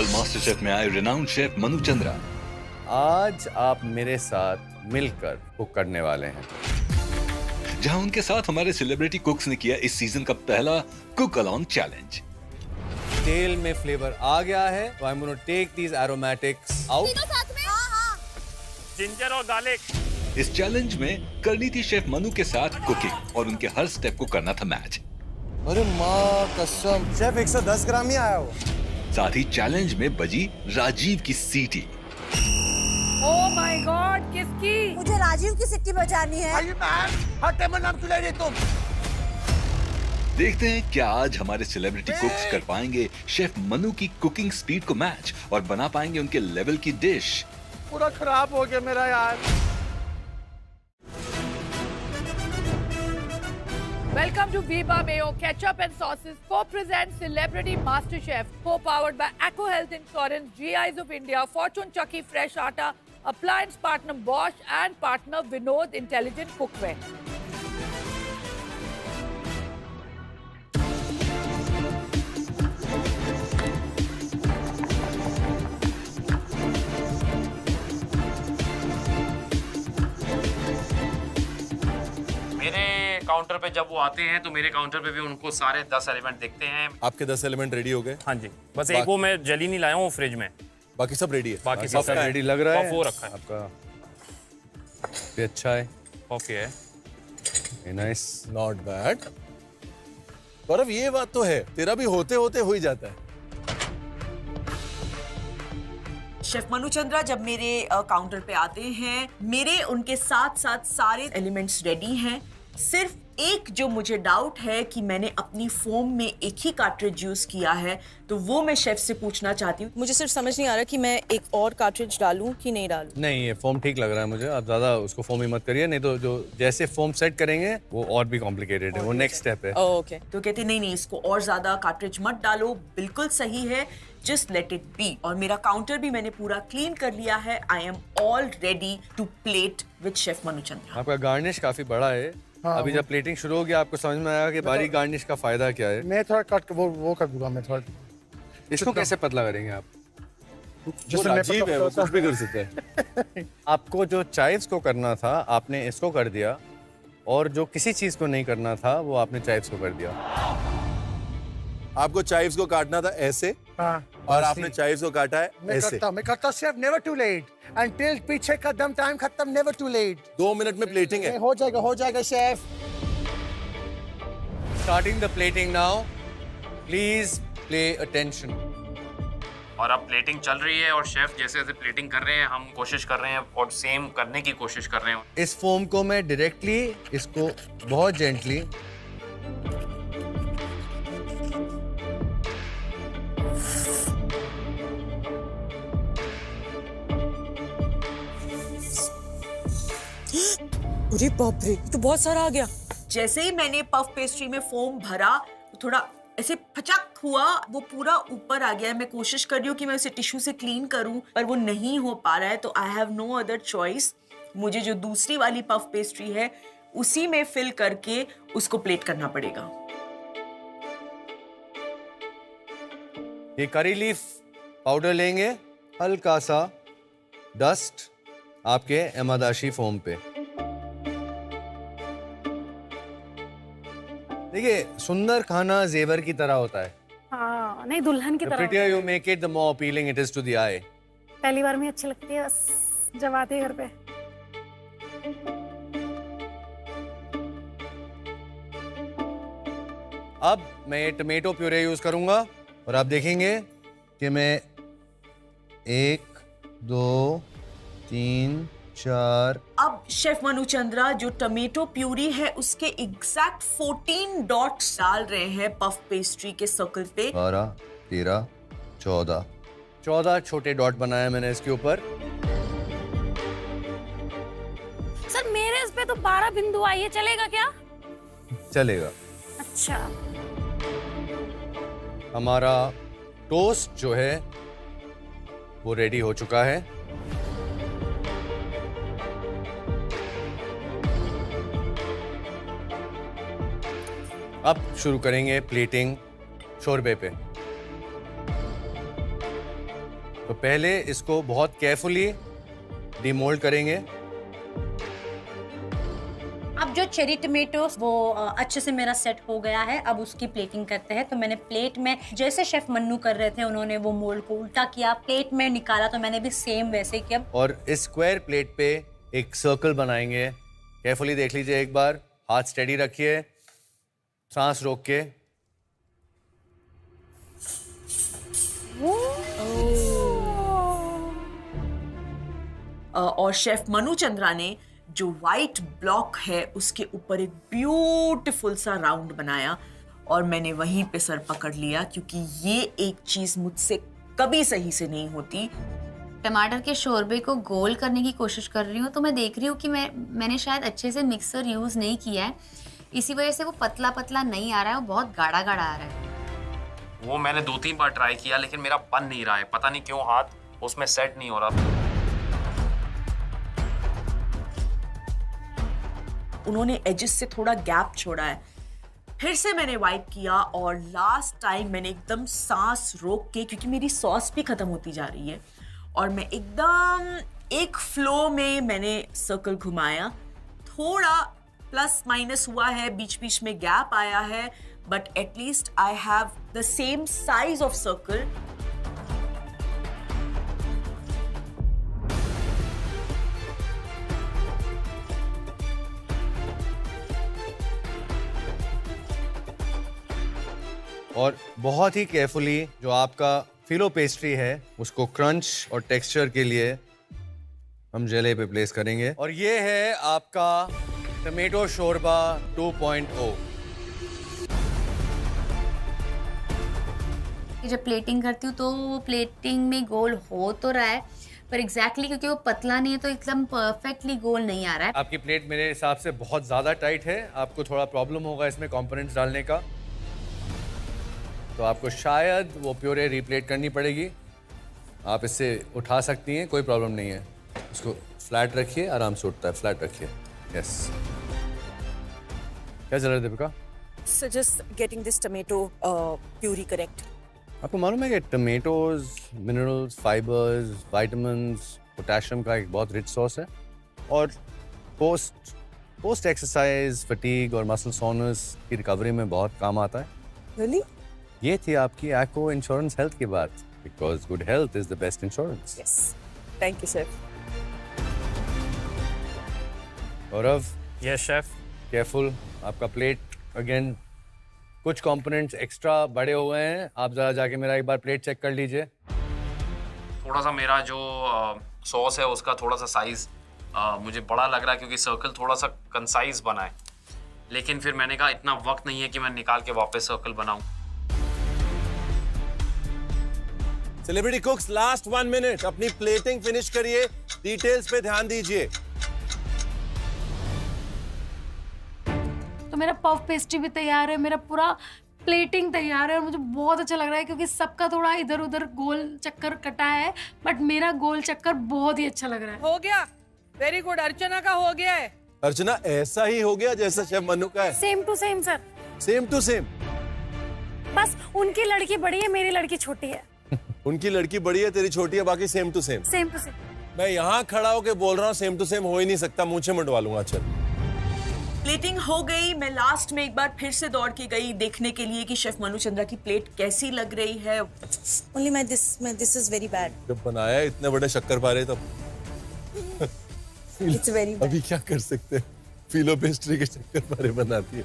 World master chef में आए renowned chef Manu Chandra. आज आप मेरे साथ मिलकर कुक करने वाले हैं, जहां उनके साथ हमारे सेलिब्रिटी कुक्स ने किया इस सीजन का पहला कुक अलोंग चैलेंज। तेल में फ्लेवर आ गया है, तो I am gonna take these aromatics out. Ginger और गार्लिक। इस चैलेंज में करनी थी शेफ मनु के साथ कुकिंग और उनके हर स्टेप को करना था मैच। अरे माँ कसम, शेफ 110 ग्राम ही आया हो। साथ ही चैलेंज में बजी राजीव की सीटी। ओह माय गॉड, किसकी? मुझे राजीव की सिक्की बजानी है। हर टेबल नाम क्यों ले रही तुम? देखते हैं क्या आज हमारे सेलिब्रिटी कुक्स कर पाएंगे शेफ मनु की कुकिंग स्पीड को मैच और बना पाएंगे उनके लेवल की डिश। पूरा खराब हो गया मेरा यार। Welcome to Viva Mayo Ketchup and Sauces co-presents Celebrity Master Chef, co-powered by Acco Health Insurance, GIs of India, Fortune Chucky Fresh Atta, appliance partner Bosch and partner Vinod Intelligent Cookware. मेरे counter पे जब वो आते हैं तो मेरे counter पे भी उनको सारे 10 एलिमेंट दिखते हैं। आपके 10 एलिमेंट रेडी हो गए? हाँ जी, बस एक वो मैं जली नहीं लाया हूँ फ्रिज में। बाकी सब रेडी है? बाकी सब रेडी लग रहा है। वो रखा है आपका ये अच्छा है, कॉफी है। Nice, not bad. गौरव ये बात तो है, तेरा भी होते होते हो ही जाता है। शेफ मनु चंद्रा जब मेरे काउंटर पे आते हैं, मेरे उनके साथ साथ सारे एलिमेंट्स रेडी हैं। सिर्फ एक जो मुझे डाउट है कि मैंने अपनी फोम में एक ही कार्ट्रिज यूज किया है, तो वो मैं शेफ से पूछना चाहती हूँ। मुझे सिर्फ समझ नहीं आ रहा कि मैं एक और कार्ट्रिज डालूं कि नहीं डालूं। नहीं, ये फोम ठीक लग रहा है मुझे। आप ज्यादा उसको फोमी मत करिए, नहीं तो जो जैसे फोम सेट करेंगे वो और भी कॉम्प्लिकेटेड है, वो नेक्स्ट स्टेप है। ओके। तो कहते नहीं इसको और ज्यादा कार्ट्रिज मत डालो, बिल्कुल सही है, जस्ट लेट इट बी। और मेरा काउंटर भी मैंने पूरा क्लीन कर लिया है। I am all ready to plate with chef Manu Chandra. आपका गार्निश काफी बड़ा है। हाँ, अभी जब प्लेटिंग शुरू हो गया आपको समझ में आया कि बारीक गार्निश का फायदा क्या है। मैं थोड़ा कट वो कर दूंगा मैं थोड़ा। इसको कैसे पतला करेंगे आप? जैसे मैं राजीव है, वो कुछ भी कर सकते हैं। आपको जो चाइव्स को करना था आपने इसको कर दिया, और जो किसी चीज को नहीं करना था वो आपने चाइव्स को कर दिया। आपको चाइव्स को काटना था ऐसे, हाँ, और आपने चाइव्स को काटा है ऐसे। मैं करता chef, never too late. Until पीछे का दम टाइम खत्म, नेवर टू लेट। 2 मिनट में प्लेटिंग है। हो जाएगा chef. Starting the plating now, please pay attention. और अब प्लेटिंग चल रही है और शेफ जैसे जैसे प्लेटिंग कर रहे हैं हम कोशिश कर रहे हैं और सेम करने की कोशिश कर रहे हैं। इस फोम को मैं डायरेक्टली इसको बहुत जेंटली अरे बाप रे, ये तो बहुत सारा आ गया। जैसे ही मैंने पफ पेस्ट्री में फोम भरा तो थोड़ा ऐसे फचक हुआ, वो पूरा ऊपर आ गया है। मैं कोशिश कर रही हूँ कि मैं उसे टिश्यू से क्लीन करूं, पर वो नहीं हो पा रहा है। तो I have no other choice, मुझे जो दूसरी वाली पफ पेस्ट्री है उसी में फिल करके उसको प्लेट करना पड़ेगा। ये करी लीफ पाउडर लेंगे, हल्का सा डस्ट आपके एमादाशी फोम पे। देखिए, सुंदर खाना जेवर की तरह होता है। हाँ, नहीं दुल्हन की The तरह। prettier you make it, the more appealing it is to the eye. पहली बार में अच्छी लगती है, बस जब आती है घर पे। अब मैं ये टमेटो प्यूरे यूज करूंगा और आप देखेंगे कि मैं 1 2 3 4। अब शेफ मनु चंद्रा जो टमेटो प्यूरी है उसके एग्जैक्ट 14 डॉट्स डाल रहे हैं पफ पेस्ट्री के सर्कल पे। 12 13 14 छोटे डॉट बनाए मैंने इसके ऊपर। सर मेरे इस पे तो 12 बिंदु आई है, चलेगा क्या? चलेगा। अच्छा। हमारा टोस्ट जो है वो रेडी हो चुका है। अब शुरू करेंगे प्लेटिंग शोरबे पे। तो पहले इसको बहुत केयरफुली डीमोल्ड करेंगे। अब जो चेरी टमेटोस वो अच्छे से मेरा सेट हो गया है, अब उसकी प्लेटिंग करते हैं। तो मैंने प्लेट में जैसे शेफ मन्नू कर रहे थे, उन्होंने वो मोल्ड को उल्टा किया, प्लेट में निकाला, तो मैंने भी सेम वैसे किया। और इस स्क्वायर प्लेट पे एक सर्कल बनाएंगे। केयरफुली देख लीजिए एक बार, हाथ स्टेडी रखिए, सांस रोक के। और शेफ मनु चंद्रा ने जो वाइट ब्लॉक है उसके ऊपर एक ब्यूटीफुल सा राउंड बनाया और मैंने वहीं पे सर पकड़ लिया, क्योंकि ये एक चीज मुझसे कभी सही से नहीं होती। टमाटर के शोरबे को गोल करने की कोशिश कर रही हूँ, तो मैं देख रही हूँ कि मैंने शायद अच्छे से मिक्सर यूज नहीं किया है, इसी वजह से वो पतला पतला नहीं आ रहा है, वो बहुत गाढ़ा गाढ़ा आ रहा है। वो मैंने 2-3 बार ट्राई किया लेकिन मेरा बन नहीं रहा है, पता नहीं क्यों हाथ उसमें सेट नहीं हो रहा। उन्होंने एजेस से थोड़ा गैप छोड़ा है। फिर से मैंने वाइप किया और लास्ट टाइम मैंने एकदम सांस रोक के, क्योंकि मेरी सॉस भी खत्म होती जा रही है, और मैं एकदम एक फ्लो में मैंने सर्कल घुमाया। थोड़ा प्लस माइनस हुआ है, बीच बीच में गैप आया है, but at least I have the same size of circle. और बहुत ही केयरफुली जो आपका फिलो पेस्ट्री है उसको क्रंच और टेक्सचर के लिए हम जेले पे प्लेस करेंगे। और ये है आपका टमेटो शोरबा 2.0। जब प्लेटिंग करती हूँ तो वो प्लेटिंग में गोल हो तो रहा है, पर एग्जैक्टली क्योंकि वो पतला नहीं है तो एकदम परफेक्टली गोल नहीं आ रहा है। आपकी प्लेट मेरे हिसाब से बहुत ज़्यादा टाइट है, आपको थोड़ा प्रॉब्लम होगा इसमें कंपोनेंट्स डालने का, तो आपको शायद वो प्योरे रिप्लेट करनी पड़ेगी। आप इससे उठा सकती हैं, कोई प्रॉब्लम नहीं है। इसको फ्लैट रखिए, आराम से उठता है, फ्लैट रखिए। यस। क्या चल रहा है Deepika? So just getting this tomato puree correct. आपको मालूम है कि tomatoes minerals, fibres, vitamins, potassium का एक बहुत रिच सोर्स है, और पोस्ट एक्सरसाइज फटीग और मसल सोनस की रिकवरी में बहुत काम आता है। Really? ये थी आपकी ACO इंश्योरेंस हेल्थ की बात, because good health is the best insurance. Yes. Thank you, chef. Gaurav, yes chef. Careful, आपका प्लेट अगेन कुछ कंपोनेंट्स एक्स्ट्रा बड़े हुए हैं, आप जरा जाके मेरा एक बार प्लेट चेक कर लीजिए। थोड़ा सा मेरा जो सॉस है उसका थोड़ा सा साइज मुझे बड़ा लग रहा है, क्योंकि सर्कल थोड़ा सा कंसाइज बना है, लेकिन फिर मैंने कहा इतना वक्त नहीं है कि मैं निकाल के वापस सर्कल बनाऊं। सेलिब्रिटी कुक्स, लास्ट 1 मिनट, अपनी प्लेटिंग फिनिश करिए, डिटेल्स पे ध्यान दीजिए। तो मेरा पफ पेस्ट्री भी तैयार है, मेरा पूरा प्लेटिंग तैयार है और मुझे बहुत अच्छा लग रहा है, क्योंकि सबका थोड़ा इधर उधर गोल चक्कर कटा है, बट मेरा गोल चक्कर बहुत ही अच्छा लग रहा है। हो गया, वेरी गुड। अर्चना का हो गया है। अर्चना, ऐसा ही हो गया जैसा शेफ मनु का है? Same to same sir. Same to same. बस उनकी लड़की बड़ी है, मेरी लड़की छोटी है। उनकी लड़की बड़ी है, तेरी छोटी है, बाकी same to same. Same to same. मैं यहाँ खड़ा होके बोल रहा हूँ सेम टू सेम हो ही नहीं सकता, मुंह से मंडवा लूंगा। चल, प्लेटिंग हो गई। मैं लास्ट में एक बार फिर से दौड़ के गई देखने के लिए कि शेफ मनु चंद्रा की प्लेट कैसी लग रही है। Only this is very bad. जब बनाया इतने बड़े शक्करपारे तब It's very bad. अभी क्या कर सकते हैं, फिलो पेस्ट्री के शक्करपारे बनाती है।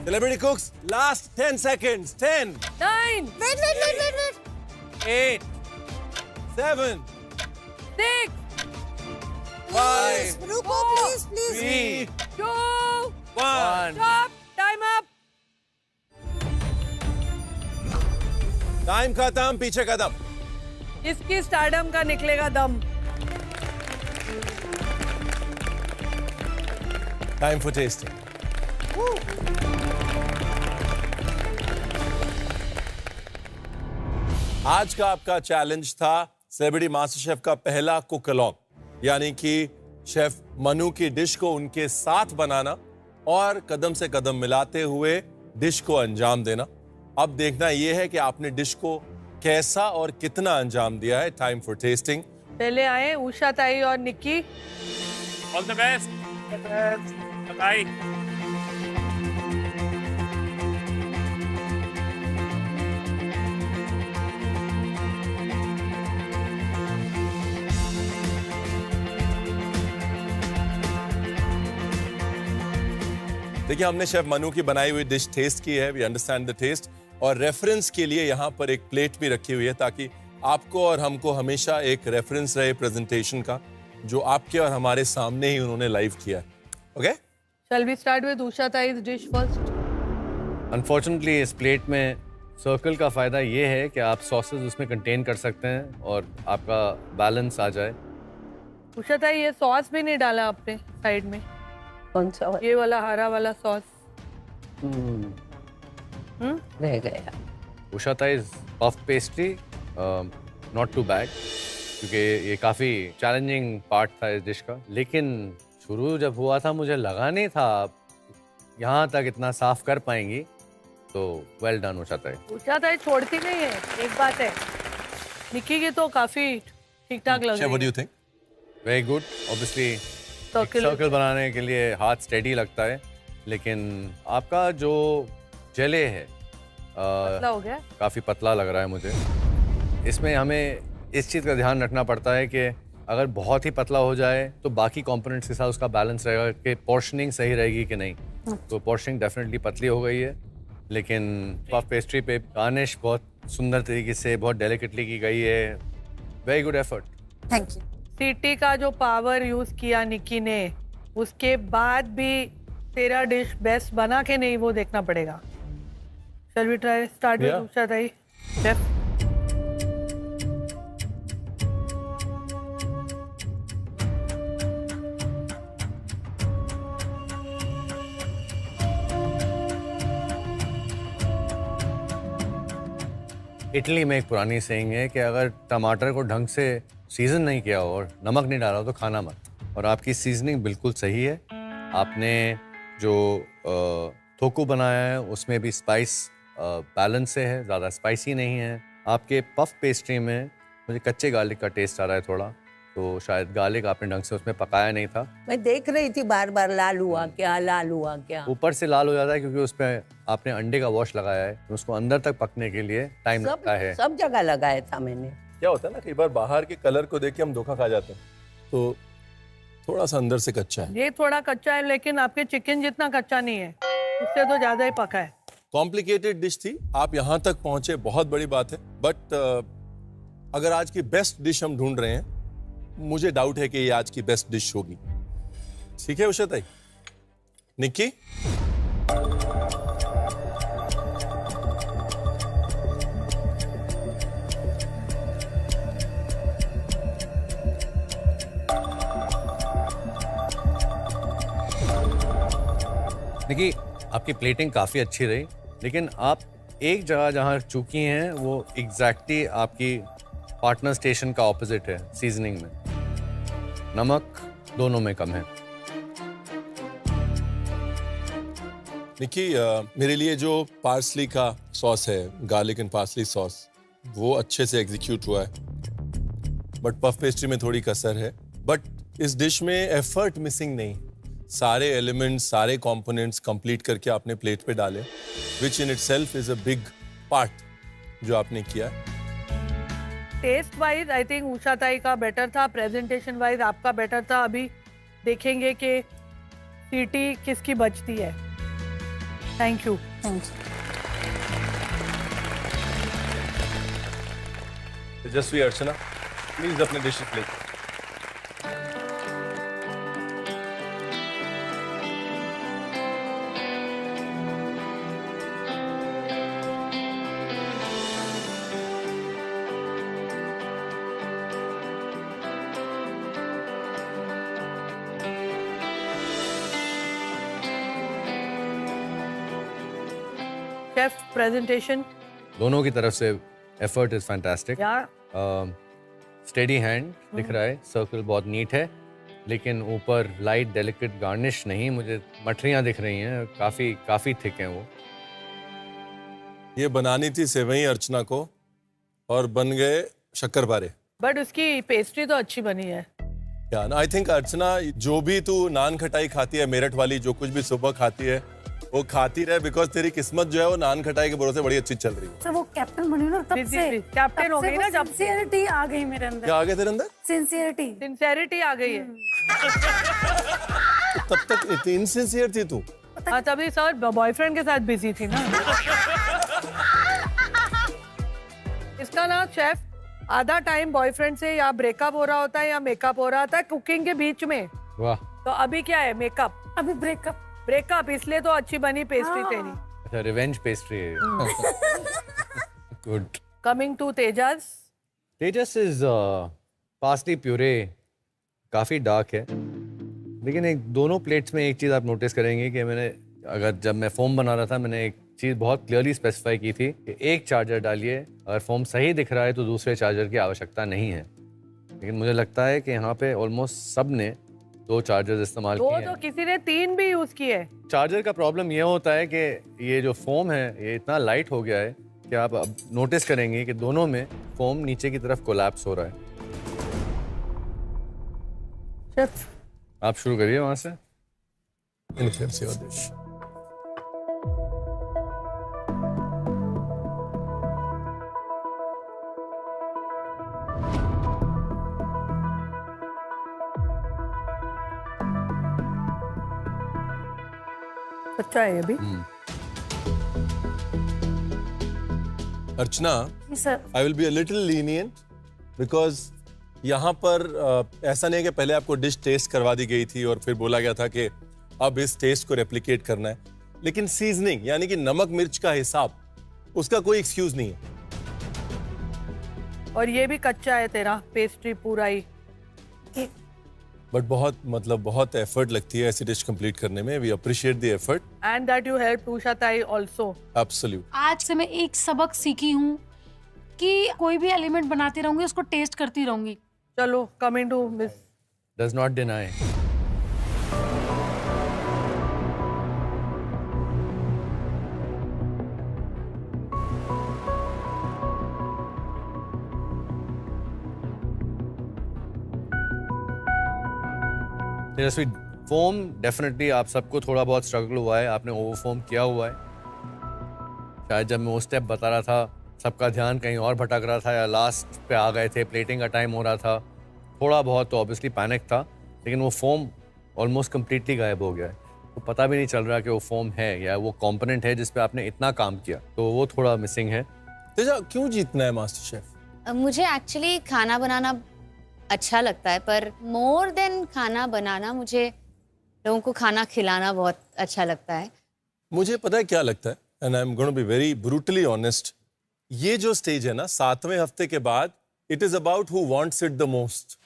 Celebrity कुक्स, last 10 seconds. 10, 9, Wait. 8, 7, 6, 5, रुको please. 3, 2, 1. stop, time up. Time खत्म, पीछे कदम। इसकी स्टारडम का निकलेगा दम। Time for testing. आज का आपका चैलेंज था सेलिब्रिटी मास्टर शेफ का पहला कुक अलॉन्ग, यानी कि शेफ मनु की डिश को उनके साथ बनाना और कदम से कदम मिलाते हुए डिश को अंजाम देना। अब देखना यह है कि आपने डिश को कैसा और कितना अंजाम दिया है। Time for tasting. पहले आए उषा ताई और Nikki. All the best. Bye. देखिए, हमने शेफ मनु की बनाई हुई डिश टेस्ट की है। We understand the taste. और रेफरेंस के लिए यहाँ पर एक प्लेट भी रखी हुई है ताकि आपको और हमको हमेशा एक रेफरेंस रहे प्रेजेंटेशन का, जो आपके और हमारे सामने ही उन्होंने लाइव किया है। Okay, Shall we start with Usha Tai's dish first? Unfortunately इस प्लेट में सर्कल का फ़ायदा ये है कि आप सॉसेज उसमें कंटेन कर सकते हैं और आपका बैलेंस आ जाए। उषा ताई, ये सॉस भी नहीं डाला आपने साइड में? कौन सा ये वाला हरा वाला सॉस रह गया? उषा ताईज puff pastry not too bad, क्योंकि ये काफ़ी चैलेंजिंग पार्ट था इस डिश का। लेकिन शुरू जब हुआ था मुझे लगा नहीं था आप यहाँ तक इतना साफ कर पाएंगी, तो वेल डन उषा ताई। उषा ताई छोड़ती नहीं है, एक बात है। निक्की की तो काफ़ी ठीक ठाक लग रही है। What do you think? Very good. Obviously circle बनाने के लिए हाथ स्टेडी लगता है, लेकिन आपका जो जेले है पतला हो गया। काफ़ी पतला लग रहा है मुझे। इसमें हमें इस चीज़ का ध्यान रखना पड़ता है कि अगर बहुत ही पतला हो जाए तो बाकी कंपोनेंट्स के साथ उसका बैलेंस रहेगा कि पोर्शनिंग सही रहेगी कि नहीं। तो पोर्शनिंग डेफिनेटली पतली हो गई है, लेकिन पफ पेस्ट्री पे गार्निश बहुत सुंदर तरीके से, बहुत डेलिकेटली की गई है। Very good effort. Thank you. सीटी का जो पावर यूज किया निक्की ने, उसके बाद भी तेरा डिश बेस्ट बना के नहीं, वो देखना पड़ेगा। Shall we try start with Usha Tai? Chef. Italy में एक पुरानी सेइंग है कि अगर टमाटर को ढंग से सीजन नहीं किया हो और नमक नहीं डाला हो तो खाना मत। और आपकी सीजनिंग बिल्कुल सही है। आपने जो थोकू बनाया है उसमें भी स्पाइस बैलेंस से है, ज़्यादा स्पाइसी नहीं है। आपके पफ पेस्ट्री में मुझे कच्चे गार्लिक का टेस्ट आ रहा है थोड़ा, तो शायद गार्लिक आपने ढंग से उसमें पकाया नहीं था। मैं देख रही थी बार बार लाल हुआ क्या, लाल हुआ क्या। ऊपर से लाल हो जाता है क्योंकि उस पर आपने अंडे का वॉश लगाया है, तो उसको अंदर तक पकने के लिए टाइम लगता है। सब जगह लगाया था मैंने। क्या होता है ना, कई बार बाहर के कलर को देख के हम धोखा खा जाते हैं, तो थोड़ा सा अंदर से कच्चा है। ये थोड़ा कच्चा है, लेकिन आपके चिकन जितना कच्चा नहीं है, उससे तो ज्यादा ही पका है। कॉम्प्लिकेटेड डिश थी, आप यहां तक पहुंचे, बहुत बड़ी बात है। बट अगर आज की बेस्ट डिश हम ढूंढ रहे हैं, मुझे डाउट है कि ये आज की बेस्ट डिश होगी। ठीक है उषा ताई? निक्की? देखिए, आपकी प्लेटिंग काफ़ी अच्छी रही, लेकिन आप एक जगह जहाँ चूकी हैं वो एग्जैक्टली आपकी पार्टनर स्टेशन का ऑपोजिट है। सीजनिंग में नमक दोनों में कम है। निक्की, मेरे लिए जो पार्सली का सॉस है, गार्लिक एंड पार्सली सॉस, वो अच्छे से एग्जीक्यूट हुआ है, बट पफ पेस्ट्री में थोड़ी कसर है। बट इस डिश में एफर्ट मिसिंग नहीं, सारे एलिमेंट्स, सारे कंपोनेंट्स कंप्लीट करके आपने प्लेट पे डाले, which in itself is a big part जो आपने किया। Taste wise I think Usha ताई का बेटर था, प्रेजेंटेशन वाइज आपका बेटर था। अभी देखेंगे कि सीटी किसकी बचती है। Thank you. Tejashwi, Archana, please अपने डिशेस ले। शेफ, प्रेजेंटेशन दोनों की तरफ से एफर्ट इज फैंटास्टिक। यार स्टेडी हैंड दिख रहा है, सर्कल बहुत नीट है, लेकिन ऊपर लाइट डेलिकेट गार्निश नहीं, मुझे मठरियाँ दिख रही हैं, काफ़ी थिक हैं वो। ये बनानी थी सेवई अर्चना को और बन गए शक्करपारे। बट उसकी पेस्ट्री तो अच्छी बनी है। या आई थिंक अर्चना, जो भी तू नान खटाई खाती है मेरठ वाली, जो कुछ भी सुबह खाती है वो खाती रहे, बिकॉज तेरी किस्मत जो है वो नान खटाई के भरोसे बड़ी अच्छी चल रही है। तो वो कैप्टन बनी ना तब से, कैप्टन हो गई ना जब से। सिंसियरिटी आ गई मेरे अंदर। क्या आ गया तेरे अंदर? सिंसियरिटी आ गई है। तब तक इतनी इनसिंसियर थी तू? हाँ, तभी सर बॉयफ्रेंड के साथ बिजी थी ना। इसका ना शेफ आधा टाइम बॉयफ्रेंड से या ब्रेकअप हो रहा होता है या मेकअप हो रहा होता है कुकिंग के बीच में। वाह। तो अभी क्या है? मेकअप। अभी ब्रेकअप। इसलिए तो अच्छी बनी पेस्ट्री तेरी। अच्छा, रिवेंज पेस्ट्री है। Good. Coming to Tejas. Tejas is parsley puree, काफ़ी डार्क है, लेकिन एक दोनों प्लेट्स में एक चीज़ आप नोटिस करेंगे कि मैंने, अगर जब मैं फोम बना रहा था, मैंने एक चीज़ बहुत क्लियरली स्पेसिफाई की थी कि एक चार्जर डालिए, अगर फोम सही दिख रहा है तो दूसरे चार्जर की आवश्यकता नहीं है। लेकिन मुझे लगता है कि यहाँ पे ऑलमोस्ट सब ने 2 चार्जर्स इस्तेमाल किए हैं। तो किसी ने 3 भी यूज किए। चार्जर का प्रॉब्लम ये होता है कि ये जो फोम है ये इतना लाइट हो गया है कि आप अब नोटिस करेंगे कि दोनों में फोम नीचे की तरफ कोलैप्स हो रहा है। शेफ, आप शुरू करिए वहां से। अच्छा है ये भी। Archana, sir I will be a little lenient because यहाँ पर ऐसा नहीं है कि पहले आपको डिश टेस्ट करवा दी गई थी और फिर बोला गया था कि अब इस टेस्ट को रेप्लिकेट करना है, लेकिन सीजनिंग यानी कि नमक मिर्च का हिसाब, उसका कोई एक्सक्यूज नहीं है। और ये भी कच्चा है तेरा पेस्ट्री पूरा ही। बट बहुत एफर्ट लगती है ऐसी डिश कंप्लीट करने में। We appreciate the effort and that you help Usha ताई आल्सो। एब्सोल्यूट। आज से मैं एक सबक सीखी हूँ कि कोई भी एलिमेंट बनाती रहूंगी, उसको टेस्ट करती रहूंगी। चलो, coming to miss. Does not deny. Tejasvi, foam definitely आप सबको थोड़ा बहुत स्ट्रगल हुआ है, आपने ओवर फोम किया हुआ है। शायद जब मैं वो स्टेप बता रहा था सबका ध्यान कहीं और भटक रहा था या लास्ट पे आ गए थे, प्लेटिंग का टाइम हो रहा था, थोड़ा बहुत तो ऑब्वियसली पैनिक था, लेकिन वो फोम ऑलमोस्ट कम्प्लीटली गायब हो गया है। तो पता भी नहीं चल रहा कि वो फोम है या वो कंपोनेंट है जिस पे आपने इतना काम किया, तो वो थोड़ा मिसिंग है। तेजा, क्यों जीतना है मास्टर शेफ? मुझे एक्चुअली खाना बनाना अच्छा लगता है, पर मोर देन खाना बनाना मुझे लोगों को खाना खिलाना बहुत अच्छा लगता है। मुझे पता है क्या लगता है, and I am going to be very brutally honest, ये जो स्टेज है ना 7वें हफ्ते के बाद, it is about who wants it the most.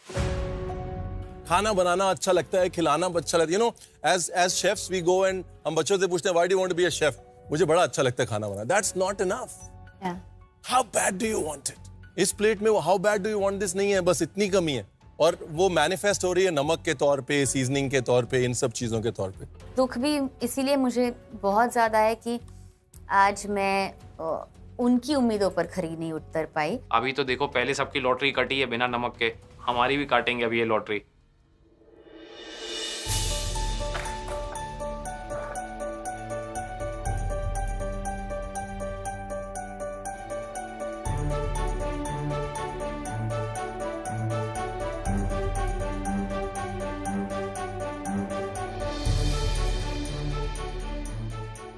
खाना बनाना अच्छा लगता है, खिलाना अच्छा लगता है। You know, as chefs we go and हम बच्चों से पूछते हैं why do you want to be a chef? मुझे बड़ा अच्छा लगता है खाना बनाना। That's not enough. How bad do you want it? इस प्लेट में how bad do you want this नहीं है, बस इतनी कमी है, और वो मैनिफेस्ट हो रही है नमक के तौर पे, सीजनिंग के तौर पे, इन सब चीजों के तौर पे। दुख भी इसीलिए मुझे बहुत ज्यादा है कि आज मैं उनकी उम्मीदों पर खरी नहीं उतर पाई। अभी तो देखो, पहले सबकी लॉटरी कटी है बिना नमक के, हमारी भी काटेंगे अभी ये लॉटरी।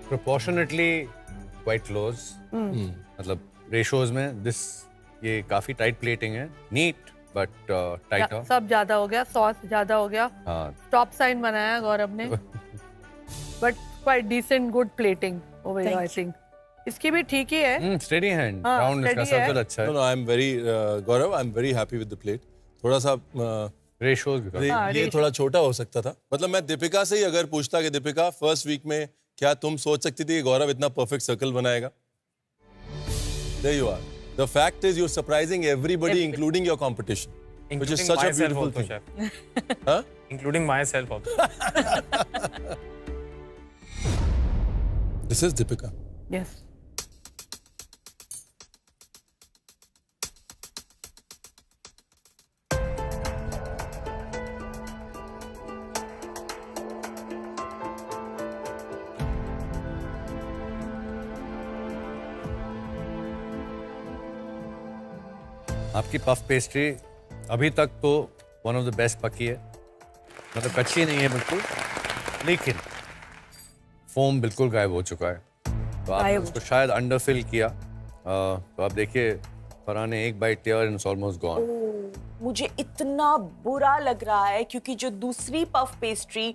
प्रोपोर्शनेटली क्वाइट क्लोज, मतलब रेशोज में दिस, ये काफी टाइट प्लेटिंग है, नीट बट टाइटर। सब ज्यादा हो गया, सॉस ज्यादा हो गया। हाँ, स्टॉप साइन बनाया गौरव ने, but quite decent, good plating over here I think. इसकी भी ठीक ही है। स्टेडी हैंड, हाँ, राउंड इसका steady है। सर्कल अच्छा है। No, I am very Gaurav, I am very happy with the plate. थोड़ा सा रेशोज भी ये थोड़ा छोटा हो सकता था। मतलब मैं दीपिका से ही अगर पूछता कि दीपिका, फर्स्ट वीक में क्या तुम सोच सकती थी कि गौरव इतना परफेक्ट सर्कल बनाएगा? There you are. The fact is you're surprising everybody, including your competition, which is such a beautiful thing. Huh? Including myself also. This is Deepika. Yes. आपकी पफ पेस्ट्री अभी तक तो वन ऑफ द बेस्ट पकी है, मतलब कच्ची नहीं है बिल्कुल, लेकिन फोम बिल्कुल गायब हो चुका है। तो आपने उसको शायद अंडर फिल किया। तो आप देखिए फरहान ने एक बाइट लिया और इट्स ऑलमोस्ट गॉन। मुझे इतना बुरा लग रहा है क्योंकि जो दूसरी पफ पेस्ट्री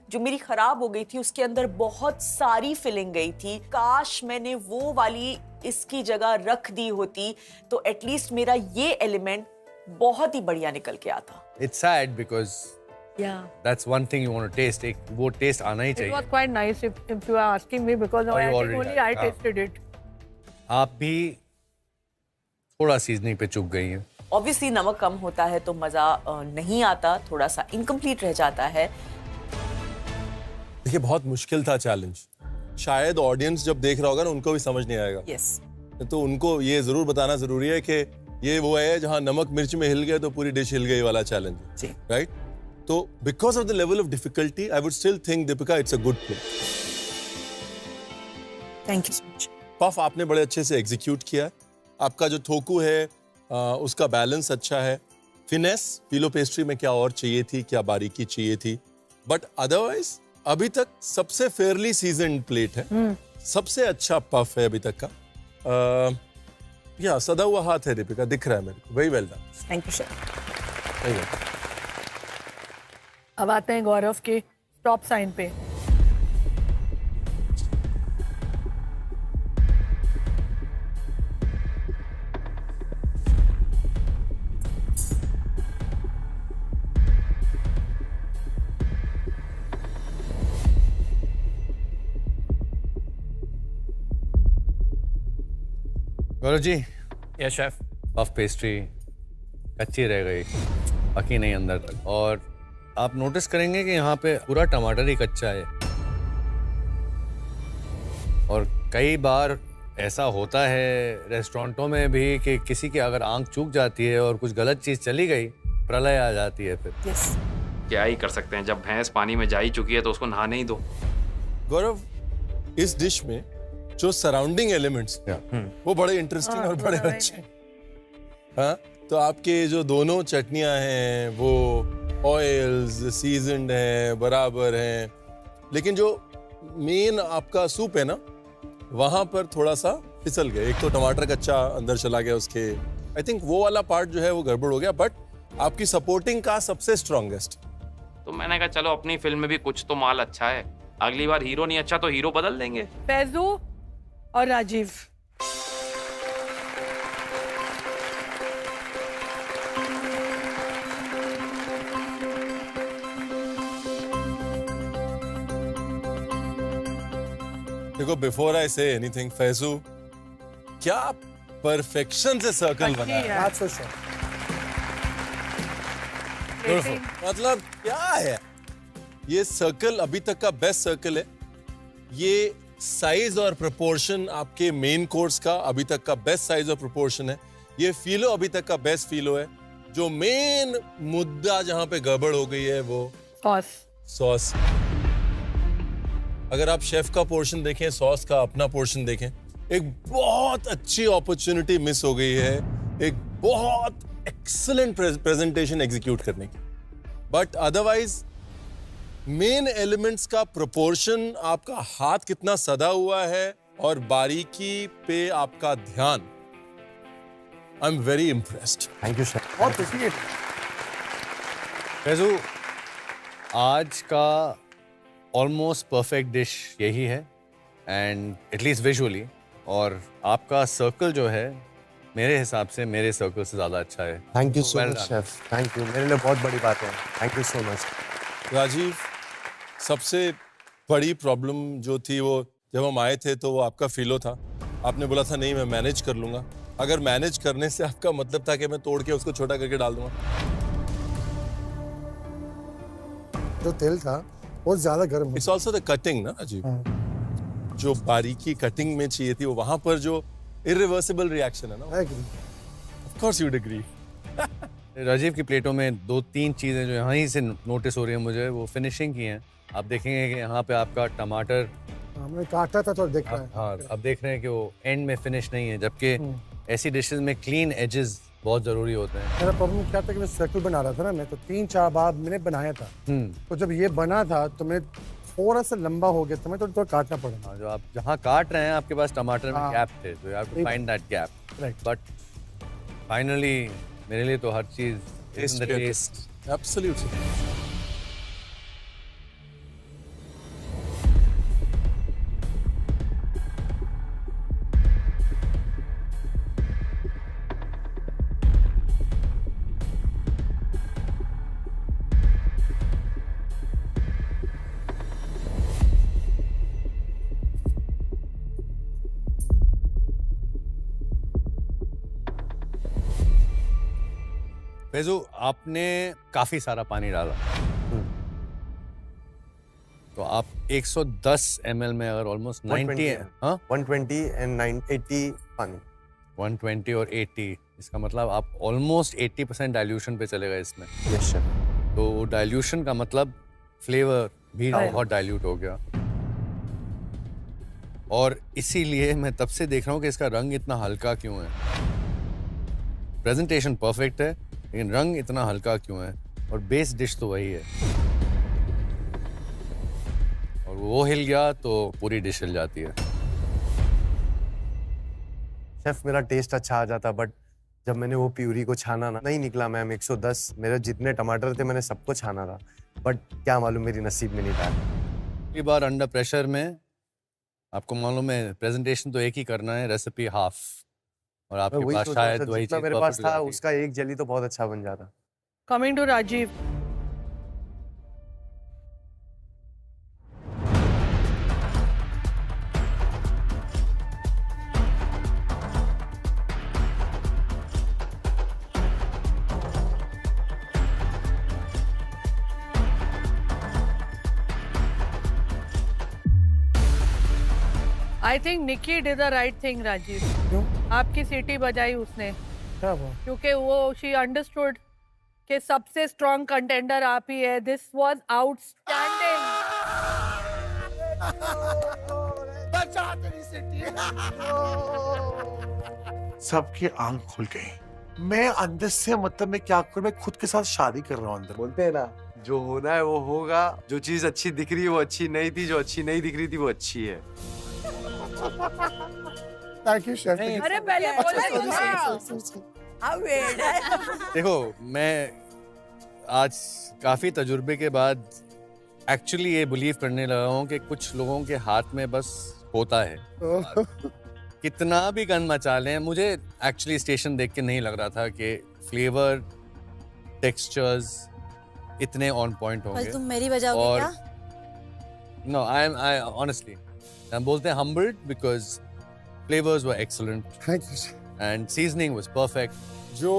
जो मेरी खराब हो गई थी उसके अंदर बहुत सारी फिलिंग गई थी। काश मैंने वो वाली इसकी जगह रख दी होती तो एटलीस्ट मेरा ये एलिमेंट बहुत ही बढ़िया निकल के आता। It's sad because Yeah. That's one thing you want to taste. एक वो टेस्ट आना ही It चाहिए। was quite nice if you are asking me because Oh, I you think already only had, I हाँ. tasted it. आप भी थोड़ा seasoning पे चूक गई हैं। ऑब्वियसली नमक कम होता है तो मजा नहीं आता, थोड़ा सा इनकम्प्लीट रह जाता है। देखिए बहुत मुश्किल था चैलेंज, शायद ऑडियंस जब देख रहा होगा ना उनको भी समझ नहीं आएगा। यस तो उनको ये जरूर बताना जरूरी है कि ये वो है जहां नमक मिर्च में हिल गए तो पूरी डिश हिल गई वाला चैलेंज है। जी। राइट? तो because of the level of difficulty I would still think Deepika it's a good play. Thank you so much. Puff आपने बड़े अच्छे से एग्जीक्यूट किया है। आपका जो थोकू है उसका बैलेंस अच्छा है। फिनेस पीलो पेस्ट्री में क्या और चाहिए थी, क्या बारीकी चाहिए थी, बट अदरवाइज अभी तक सबसे फेयरली सीजन्ड प्लेट है। सबसे अच्छा पफ है अभी तक का। या सदा हुआ हाथ है दीपिका, दिख रहा है मेरे को। Very well done. Thank you sir. Very well. अब आते हैं गौरव के स्टॉप साइन पे। Gaurav ji, yes chef. Puff pastry कच्ची रह गई, पकी नहीं अंदर तक, और आप नोटिस करेंगे कि यहाँ पे पूरा टमाटर ही कच्चा है। और कई बार ऐसा होता है रेस्टोरेंटों में भी कि किसी की अगर आंख चूक जाती है और कुछ गलत चीज़ चली गई, प्रलय आ जाती है फिर। यस। क्या ही कर सकते हैं, जब भैंस पानी में जा ही चुकी है तो उसको नहाने ही दो। गौरव, इस डिश में जो सराउंडिंग एलिमेंट्स वो बड़े इंटरेस्टिंग और बड़े अच्छे हैं। हाँ, तो आपके जो दोनों चटनियां हैं वो ऑयल्स सीजन्ड हैं, बराबर हैं, लेकिन जो मेन आपका सूप है ना वहां पर थोड़ा सा फिसल गया। एक तो टमाटर कच्चा अंदर चला गया उसके, आई थिंक वो वाला पार्ट जो है वो गड़बड़ हो गया, बट आपकी सपोर्टिंग का सबसे स्ट्रॉन्गेस्ट। तो मैंने कहा चलो अपनी फिल्म में भी कुछ तो माल अच्छा है, अगली बार हीरो नहीं अच्छा तो हीरो बदल देंगे। फैजू और राजीव। देखो, before I say anything, Faizu क्या परफेक्शन से सर्कल बनाया। That's for sure. मतलब क्या है ये सर्कल, अभी तक का बेस्ट सर्कल है। ये साइज और प्रोपोर्शन आपके मेन कोर्स का अभी तक का बेस्ट साइज और प्रोपोर्शन है। ये फीलो अभी तक का बेस्ट फीलो है। जो मेन मुद्दा जहां पे गड़बड़ हो गई है वो सॉस। अगर आप शेफ का पोर्शन देखें, सॉस का अपना पोर्शन देखें, एक बहुत अच्छी अपॉर्चुनिटी मिस हो गई है, एक बहुत एक्सीलेंट प्रेजेंटेशन एग्जीक्यूट करने की। बट अदरवाइज मेन एलिमेंट्स का प्रोपोर्शन, आपका हाथ कितना सदा हुआ है और बारीकी पे आपका ध्यान, आई am very impressed. Thank you, sir. बहुत appreciate. फैजू, आज का ऑलमोस्ट परफेक्ट डिश यही है, एंड एटलीस्ट विजुअली, और आपका सर्कल जो है मेरे हिसाब से मेरे सर्कल से ज़्यादा अच्छा है। Thank you so Well much, done. chef. Thank you. मेरे लिए बहुत बड़ी बात है. Thank you so much. Rajiv, सबसे बड़ी प्रॉब्लम जो थी वो जब हम आए थे तो वो आपका फीलो था। आपने बोला था नहीं मैं मैनेज कर लूंगा। अगर मैनेज करने से आपका मतलब था कि मैं तोड़ के उसको छोटा करके डाल दूंगा। जो तेल था वो ज्यादा गर्म इट्स ऑल्सो द कटिंग ना राजीव, जो बारीकी कटिंग में चाहिए थी वो वहां पर जो इरिवर्सिबल रिएक्शन है ना, I agree. Of course you would agree. Rajiv की प्लेटों में दो तीन चीज़ें जो यहाँ ही से नोटिस हो रही है मुझे, वो फिनिशिंग की हैं। आप देखेंगे कि यहाँ पे आपका टमाटर, हमने काटा था तो देख रहा है. हाँ, अब देख रहे हैं कि वो एंड में फिनिश नहीं है, जबकि ऐसी डिशेस में क्लीन एजेस बहुत ज़रूरी होते हैं। मेरा प्रॉब्लम क्या था कि मैं सर्कल बना रहा था ना, मैं तो 3-4 बार मैंने बनाया था, तो जब ये बना था तो मैं थोड़ा सा लंबा हो गया था, मैं थोड़ा काटना पड़ा। हाँ, जो आप जहाँ काट रहे हैं आपके पास टमाटर में हाँ। गैप थे, तो you have to find that gap. Right. But finally मेरे लिए तो हर चीज़ Taste इन द के- टेस्ट। Absolutely. फैजू, आपने काफ़ी सारा पानी डाला, तो आप 110 ml में अगर ऑलमोस्ट 90 है, हाँ 120 and 80 पानी। 120 और 80, इसका मतलब आप ऑलमोस्ट 80% डाइल्यूशन पे चले गए इसमें। Yes sir. तो डाइल्यूशन का मतलब फ्लेवर भी बहुत डाइल्यूट हो गया, और इसीलिए मैं तब से देख रहा हूँ कि इसका रंग इतना हल्का क्यों है। प्रेजेंटेशन परफेक्ट है, लेकिन रंग इतना हल्का क्यों है? और बेस डिश तो वही है, और वो हिल गया तो पूरी डिश हिल जाती है। शेफ मेरा टेस्ट अच्छा आ जाता, बट जब मैंने वो प्यूरी को छाना ना, नहीं निकला मैम 110। मेरे जितने टमाटर थे मैंने सबको छाना था, बट क्या मालूम मेरी नसीब में नहीं था। अगली बार अंडर प्रेशर में आपको मालूम है प्रेजेंटेशन तो एक ही करना है, रेसिपी हाफ, और मैं आपके वही पास सोच रहा था, शायद वही जितना चीज मेरे पास perfect हो था जाती। उसका एक जली तो बहुत अच्छा बन जाता। Coming to Rajiv. I think Nikki did the right thing, Rajiv. क्यों? आपकी सीटी बजाई उसने, क्या हुआ? क्योंकि वो she understood कि सबसे स्ट्रॉन्ग कंटेंडर आप ही है. This was outstanding. बचा तेरी सिटी। सबकी आंख खुल गई। मैं अंदर से मतलब मैं क्या करूं, मैं खुद के साथ शादी कर रहा हूं अंदर। बोलते हैं ना, जो होना है वो होगा। जो चीज अच्छी दिख रही है वो अच्छी नहीं थी, जो अच्छी नहीं दिख रही थी वो अच्छी है। Thank you chef. अरे पहले बोलो। देखो, मैं आज काफी तजुर्बे के बाद एक्चुअली ये बिलीव करने लगा हूँ कि कुछ लोगों के हाथ में बस होता है। कितना भी गन मचा लें, मुझे एक्चुअली स्टेशन देख के नहीं लग रहा था कि फ्लेवर टेक्सचर्स इतने ऑन पॉइंट होंगे। तुम मेरी बजाओगे और क्या? नो, आई ऑनेस्टली हम बोलते हैं humbled because flavors were excellent thank you. and seasoning was perfect. जो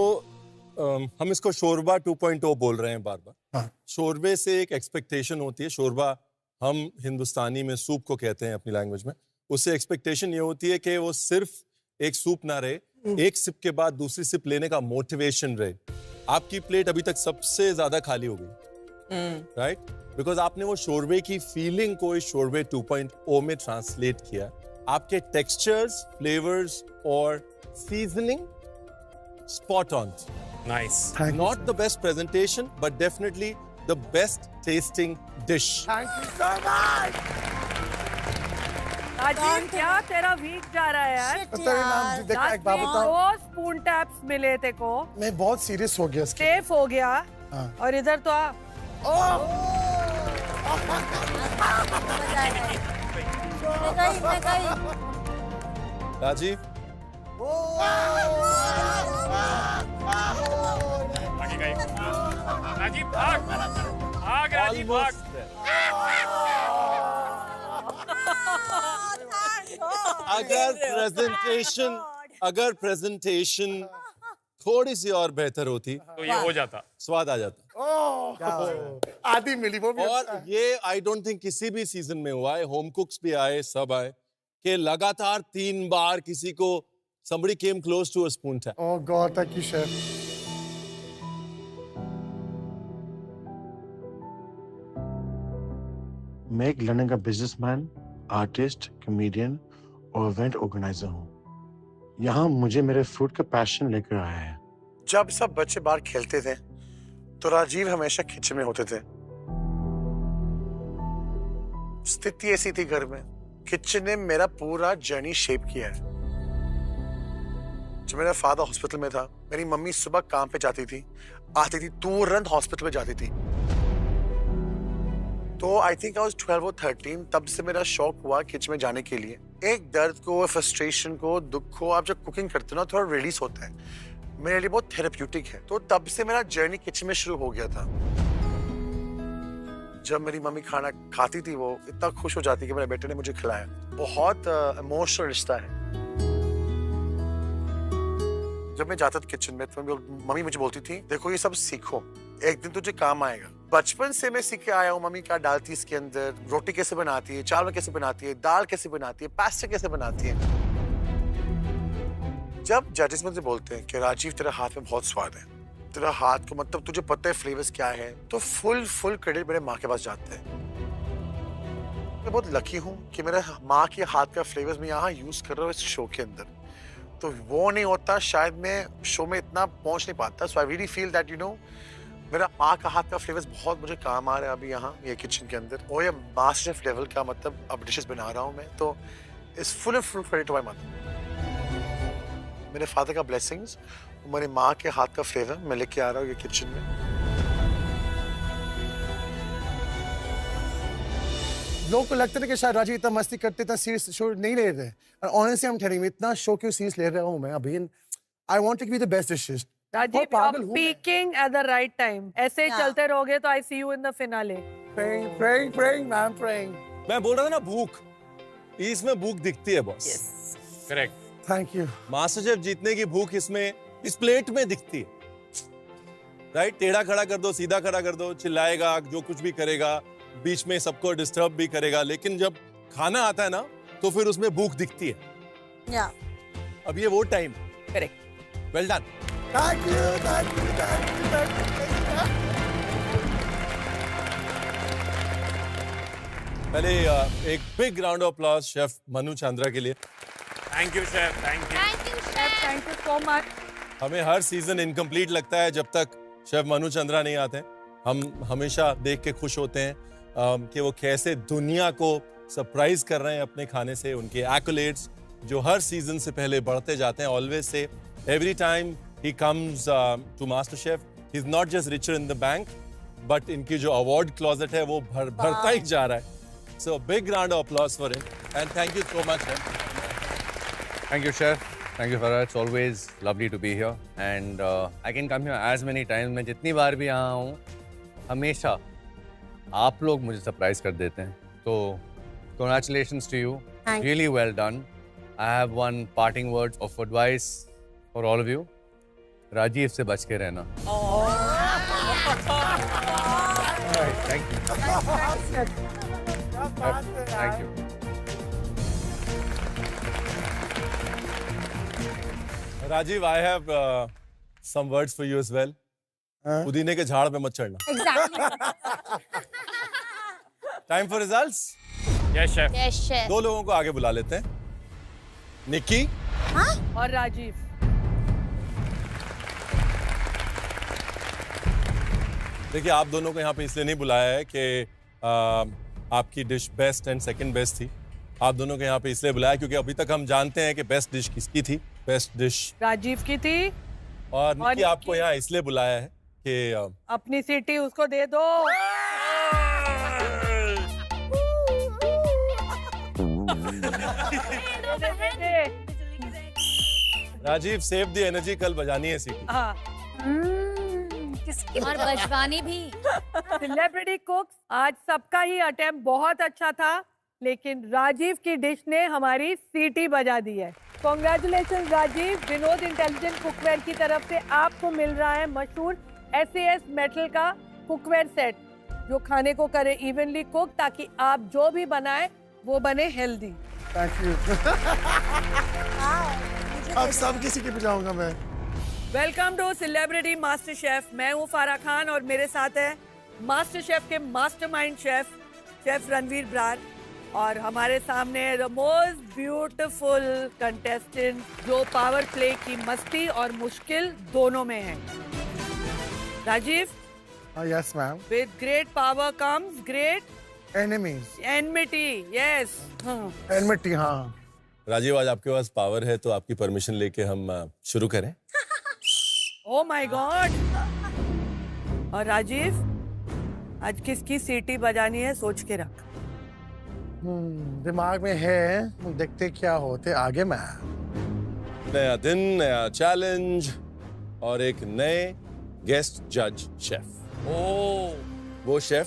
हम इसको शोरबा 2.0 बोल रहे हैं बार बार। हाँ। शोरबे से एक एक्सपेक्टेशन होती है। शोरबा हम हिंदुस्तानी में सूप को कहते हैं अपनी लैंग्वेज में। उससे एक्सपेक्टेशन ये होती है कि वो सिर्फ एक सूप ना रहे, एक सिप के बाद दूसरी सिप लेने का मोटिवेशन रहे। आपकी प्लेट अभी तक सबसे ज्यादा खाली हो गई, राइट? बिकॉज आपने वो शोरबे की फीलिंग को इस शोरबे 2.0 में ट्रांसलेट किया। आपके टेक्सचर्स, फ्लेवर्स और seasoning spot on. Nice. Not the best presentation, but definitely the best tasting dish. Thank you so much. Rajiv, क्या तेरा वीक जा रहा है यार? पता है नाम जी, देखा एक बात लास्ट वीक बताऊं? 2 स्पून टैप्स मिले थे को, मैं बहुत सीरियस हो गया इसके। सेफ हो गया, हाँ। और इधर तो आ। मैं गई। राजीव, राजीव भाग, भाग राजीव भाग। अगर प्रेजेंटेशन थोड़ी सी और बेहतर होती तो ये हो जाता। स्वाद आ जाता। आधी मिली वो भी। और ये आई डोंट थिंक किसी भी सीजन में हुआ है, होम कुक्स भी आए, सब आए, कि लगातार 3 बार किसी को somebody came close to a spoon tap. Oh God, thank you chef. मैं एक लंदन का बिजनेसमैन, आर्टिस्ट, कॉमेडियन और इवेंट ऑर्गेनाइजर हूँ। यहाँ मुझे मेरे फूड का पैशन लेकर आया है। जब सब बच्चे बाहर खेलते थे तो राजीव हमेशा किचन में होते थे। स्थिति ऐसी थी घर में, किचन ने मेरा पूरा जर्नी शेप किया है। जब मेरा फादर हॉस्पिटल में था, मेरी मम्मी सुबह काम पे जाती थी, आती थी तुरंत हॉस्पिटल में जाती थी। तो आई थिंक आई वाज 12 और 13, तब से मेरा शौक हुआ किचन में जाने के लिए। एक दर्द को, फ्रस्ट्रेशन को, दुख को आप जब कुकिंग करते हो ना, थोड़ा रिलीज होता है। मेरे लिए बहुत थेरेप्यूटिक है। तो तब से मेरा जर्नी किचन में शुरू हो गया था। जब मेरी मम्मी खाना खाती थी, वो इतना खुश हो जाती कि मेरे बेटे ने मुझे खिलाया। बहुत इमोशनल रिश्ता है। जब मैं जाता था किचन में तो मम्मी मुझे बोलती थी, देखो ये सब सीखो, एक दिन तुझे काम आएगा। बचपन से मैं सीख के आया हूँ मम्मी क्या डालती है इसके अंदर, रोटी कैसे बनाती है, चावल कैसे बनाती है, दाल कैसे बनाती है, पास्ता कैसे बनाती है। जब जजेस मुझसे बोलते हैं कि राजीव तेरे हाथ में बहुत स्वाद है, तेरा हाथ को मतलब तुझे पता है फ्लेवर्स क्या है, तो फुल क्रेडिट मेरे माँ के पास जाता है। मैं बहुत लकी हूँ कि मेरा माँ के हाथ का फ्लेवर्स मैं यहाँ यूज कर रहा हूँ इस शो के अंदर। तो वो नहीं होता शायद मैं शो में इतना पहुंच नहीं पाता। So I really feel that you know मेरा माँ का हाथ का फ्लेवर्स बहुत मुझे काम आ रहा है अभी यहाँ ये किचन के अंदर। और ये मास्टर शेफ लेवल का मतलब अब डिशेस बना रहा हूँ मैं, तो it's full credit to my mother. मेरे फादर का ब्लेसिंग्स, मेरे माँ के हाथ का फ्लेवर मैं लेके आ रहा हूँ ये किचन में। लोगों को लगता है कि शायद राजीव इतना मस्ती करते, इतना सीरियस शो नहीं ले रहे। और honestly I am telling you, इतना शो क्यों सीरियस ले रहा हूँ मैं अभी। I want to be the best dishes. Rajeev, peaking at the right time. ऐसे ही चलते रहोगे तो I see you in the finale. Praying, man, praying. मैं बोल रहा था ना, भूख, इसमें भूख दिखती है boss. Correct. Thank you. Master chef जीतने की भूख इसमें इस प्लेट में दिखती है। राइट, टेढ़ा खड़ा कर दो, सीधा खड़ा कर दो, चिल्लाएगा, जो कुछ भी करेगा, बीच में सबको डिस्टर्ब भी करेगा, लेकिन जब खाना आता है ना तो फिर उसमें भूख दिखती है। या अब ये वो time. Correct. Well done. Thank you. पहले एक big round of applause chef Manu Chandra के लिए। Thank you chef, thank you. Thank you so much. हमें हर सीजन इनकम्प्लीट लगता है जब तक शेफ मनु चंद्रा नहीं आते हैं। हम हमेशा देख के खुश होते हैं कि वो कैसे दुनिया को सरप्राइज कर रहे हैं अपने खाने से। उनके एक्कोलेड्स जो हर सीजन से पहले बढ़ते जाते हैं। ऑलवेज से every time he comes to master chef, he is not just richer in the bank, but इनकी जो अवार्ड क्लोजेट है वो भरता ही जा रहा है। So big round of applause for him and thank you so much. Thank you, chef. Thank you, Farah. It's always lovely to be here. And I can come here as many times. मैं जितनी बार भी यहाँ हूँ, हमेशा आप लोग मुझे surprise कर देते हैं। तो congratulations to you. Really well done. I have one parting word of advice for all of you. Rajiv से बच के रहना। Thank you. Thank you. Rajiv, I have some words for you as well. पुदीने के झाड़ पे मत चढ़ना। Time for results? Yes, chef. Yes, chef. दो लोगों को आगे बुला लेते हैं, निक्की और राजीव। देखिए, आप दोनों को यहाँ पे इसलिए नहीं बुलाया है कि आपकी dish best and second best थी। आप दोनों को यहाँ पे इसलिए बुलाया क्योंकि अभी तक हम जानते हैं कि बेस्ट डिश किसकी थी। बेस्ट डिश राजीव की थी। और निक्की आपको यहाँ इसलिए बुलाया है कि अपनी सीटी उसको दे दो। राजीव, सेव द एनर्जी, कल बजानी है सीटी। हाँ। और बजवानी भी। सेलिब्रिटी कुक्स, आज सबका ही अटेम्प्ट बहुत अच्छा था, लेकिन राजीव की डिश ने हमारी सीटी बजा दी है। Congratulation Rajiv. Vinod intelligent cookware की तरफ से आपको मिल रहा है मशहूर SAS मेटल का कुकवेयर सेट, जो खाने को करे इवनली कुक, ताकि आप जो भी बनाए वो बने हेल्दी। Thank you. अब सब की सीटी पे जाऊंगा मैं। Welcome to celebrity master chef. मैं हूँ फारा खान और मेरे साथ है मास्टर शेफ के मास्टरमाइंड शेफ रणवीर ब्रार। और हमारे सामने द मोस्ट ब्यूटीफुल कंटेस्टेंट जो पावर प्ले की मस्ती और मुश्किल दोनों में है। Rajiv, yes ma'am. With great power comes great enemies. Enmity. Yes, enmity. हाँ राजीव, आज आपके पास पावर है तो आपकी परमिशन लेके हम शुरू करें। Oh my God. और राजीव, आज किसकी सीटी बजानी है सोच के रख। दिमाग में है, देखते क्या होते आगे। मैं नया दिन, नया चैलेंज और एक नए गेस्ट जज शेफ। वो शेफ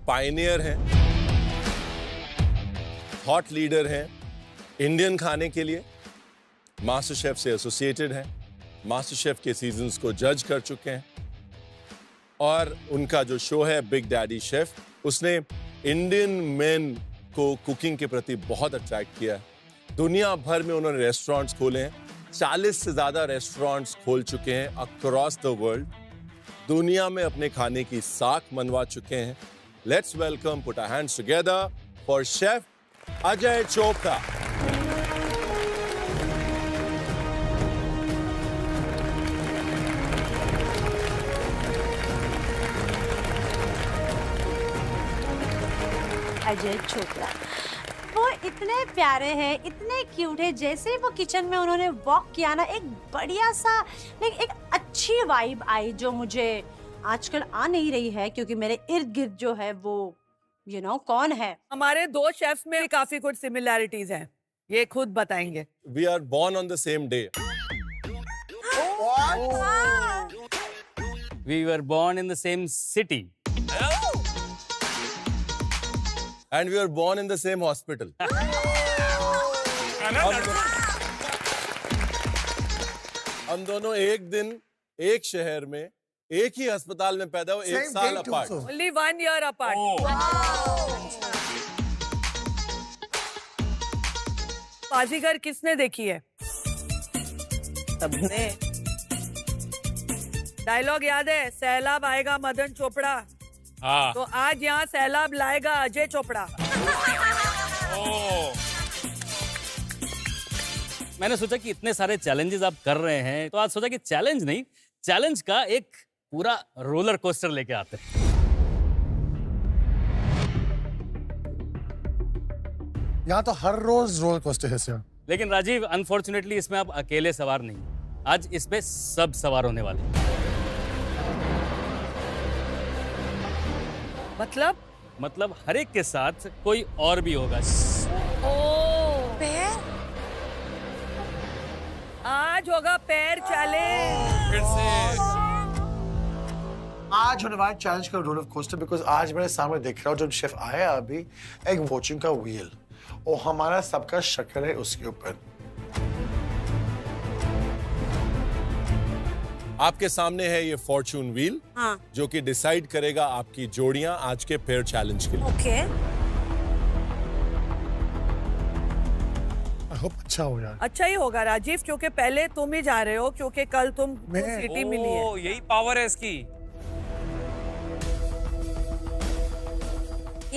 पायनियर हैं, थॉट लीडर हैं, इंडियन खाने के लिए मास्टर शेफ से एसोसिएटेड हैं, मास्टर शेफ के सीजन्स को जज कर चुके हैं और उनका जो शो है बिग डैडी शेफ, उसने इंडियन मेन को कुकिंग के प्रति बहुत अट्रैक्ट किया है। दुनिया भर में उन्होंने रेस्टोरेंट्स खोले हैं, 40 से ज्यादा रेस्टोरेंट्स खोल चुके हैं अक्रॉस द वर्ल्ड। दुनिया में अपने खाने की साख मनवा चुके हैं। Let's welcome, put our hands together for chef Ajay Chopra. Ajay Chopra, वो इतने प्यारे हैं, इतने क्यूट है। जैसे वो किचन में उन्होंने वॉक किया ना, एक बढ़िया सा एक अच्छी वाइब आई जो मुझे आजकल आ नहीं रही है, क्योंकि मेरे इर्द गिर्द जो है वो कौन है। हमारे दो शेफ्स में काफी कुछ सिमिलैरिटीज हैं, ये खुद बताएंगे। We are born on the same day. We were born in the same city. And we were born in the same hospital. हम दोनों एक दिन, एक शहर में, एक ही अस्पताल में पैदा हुए, एक साल अपार्ट। Only 1 year apart. बाजीगर किसने देखी है? सबने। डायलॉग याद है? सैलाब आएगा मदन चोपड़ा। हाँ। तो आज यहाँ सैलाब लाएगा अजय चोपड़ा। मैंने सोचा कि इतने सारे चैलेंजेस आप कर रहे हैं, तो आज सोचा कि चैलेंज नहीं, चैलेंज का एक पूरा रोलर कोस्टर लेके आते हैं। यहाँ तो हर रोज रोलर कोस्टर है सर। लेकिन राजीव, अनफॉर्चुनेटली इसमें आप अकेले सवार नहीं, आज इस पे सब सवार होने वाले हैं। मतलब हर एक के साथ कोई और भी होगा। पैर? आज होगा पैर चैलेंज। फिर से आज होने वाला चैलेंज का रोलर कोस्टर, बिकॉज आज मेरे सामने देख रहा हूँ जब शेफ आया अभी, एक वॉचिंग का व्हील और हमारा सबका शक्ल है उसके ऊपर। आपके सामने है ये फॉर्चून व्हील, हाँ। जो कि डिसाइड करेगा आपकी जोड़ियां आज के पेयर चैलेंज के लिए। ओके। आई होप अच्छा हो यार। अच्छा ही होगा राजीव, क्योंकि पहले तुम ही जा रहे हो, क्योंकि कल तुम सिटी मिली है। यही पावर है इसकी।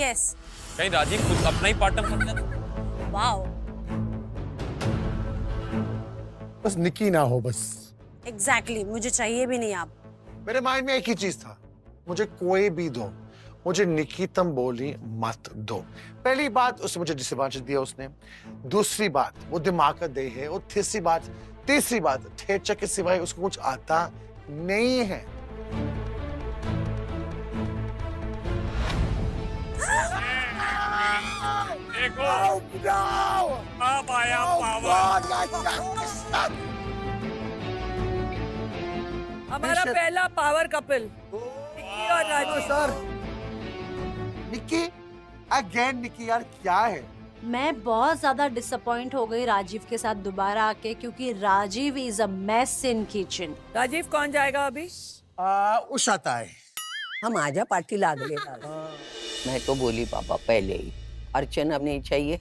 यस। कहीं राजीव खुद अपना ही पार्टनर समझे ना। वाओ। बस निकी ना हो बस। एग्जैक्टली, मुझे चाहिए भी नहीं आप। मेरे माइंड में एक ही चीज था, मुझे कोई भी दो, मुझे निकी तुम बोली मत दो। पहली बात, उसने मुझे डिसएडवांटेज दिया उसने। दूसरी बात, वो दिमाग का दे है। और तीसरी बात, ठेचा के सिवाय उसको कुछ आता नहीं है। देखो अब आया पावर। हमारा पहला पावर कपल निकी और राजू। सर निकी, अगेन निकी यार क्या है? मैं बहुत ज्यादा डिसअपॉइंट हो गई राजीव के साथ दोबारा आके, क्योंकि Rajiv is a mess in kitchen. Rajiv कौन जाएगा अभी? उषाता है। हम आजा पार्टी लागले। मैं तो बोली पापा पहले ही, अर्चना नहीं चाहिए।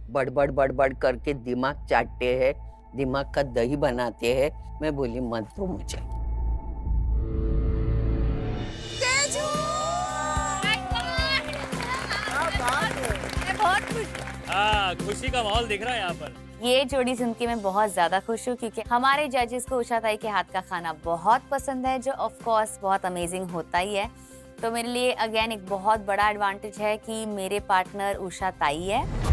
बड़बड़ करके दिमाग चाटते हैं, दिमाग का दही बनाते हैं। मैं बोली मत दो मुझे। बहुत खुशी का माहौल दिख रहा है यहाँ पर। ये जोड़ी सुन के मैं बहुत ज्यादा खुश हूँ क्योंकि हमारे जजेस को उषा ताई के हाथ का खाना बहुत पसंद है, जो ऑफ कोर्स बहुत अमेजिंग होता ही है। तो मेरे लिए अगेन एक बहुत बड़ा एडवांटेज है कि मेरे पार्टनर उषा ताई है।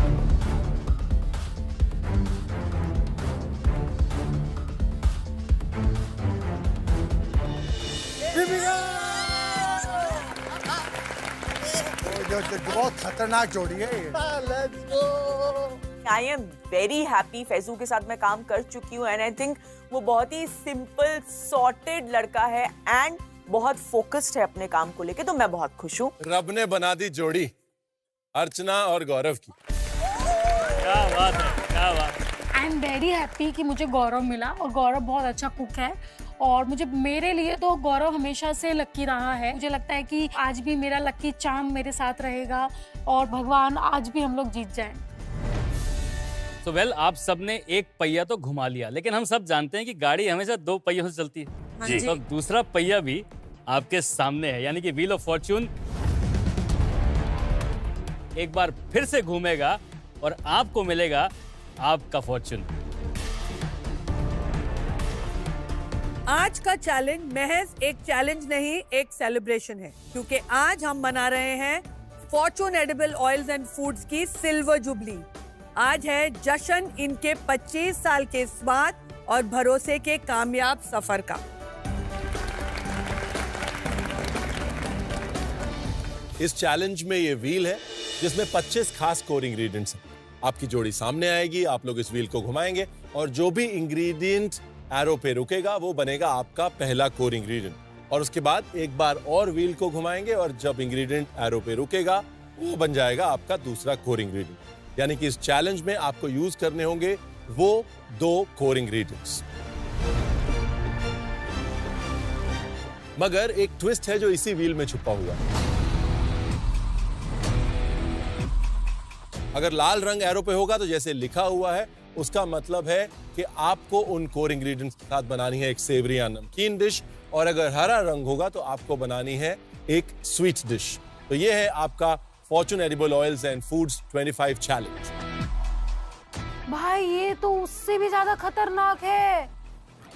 बहुत खतरनाक जोड़ी है ये। आई एम वेरी हैप्पी। फैजू के साथ मैं काम कर चुकी हूँ एंड आई थिंक वो बहुत ही सिंपल सॉर्टेड लड़का है एंड बहुत फोकस्ड है अपने काम को लेके, तो मैं बहुत खुश हूँ। रब ने बना दी जोड़ी अर्चना और गौरव की। क्या बात है, क्या बात। आई एम वेरी हैप्पी कि मुझे गौरव मिला और गौरव बहुत अच्छा कुक है और मेरे लिए तो गौरव हमेशा से लक्की रहा है। मुझे लगता है कि आज भी मेरा लक्की चार्म मेरे साथ रहेगा और भगवान आज भी हम लोग जीत जाएं। तो वेल, आप सबने एक पहिया तो घुमा लिया, लेकिन हम सब जानते हैं कि गाड़ी हमेशा 2 पहियों से चलती है। जी। तो दूसरा पहिया भी आपके सामने है, यानी कि व्हील ऑफ फॉर्च्यून एक बार फिर से घूमेगा और आपको मिलेगा आपका फॉर्च्यून। आज का चैलेंज महज एक चैलेंज नहीं, एक सेलिब्रेशन है, क्योंकि आज हम मना रहे हैं Fortune edible oils and foods की सिल्वर जुबली। आज है जश्न इनके 25 साल के स्वाद और भरोसे के कामयाब सफर का। इस चैलेंज में ये व्हील है जिसमें 25 खास कोर इंग्रेडिएंट्स हैं। आपकी जोड़ी सामने आएगी, आप लोग इस व्हील को घुमाएंगे और जो भी इंग्रेडिएंट एरो पे रुकेगा वो बनेगा आपका पहला कोर इंग्रेडिएंट। और उसके बाद एक बार और व्हील को घुमाएंगे और जब इंग्रेडिएंट एरो पे रुकेगा वो बन जाएगा आपका दूसरा कोर इंग्रेडिएंट। यानी कि इस चैलेंज में आपको यूज करने होंगे वो 2 कोर इंग्रेडिएंट्स। मगर एक ट्विस्ट है जो इसी व्हील में छुपा हुआ है। अगर लाल रंग एरो पे होगा तो जैसे लिखा हुआ है उसका मतलब है कि आपको उन कोर इंग्रेडिएंट्स के साथ बनानी है एक सेवरी या नमकीन डिश, और अगर हरा रंग होगा तो आपको बनानी है एक स्वीट डिश। तो ये है आपका Fortune edible oils and foods 25 challenge. भाई ये तो उससे भी ज्यादा खतरनाक है,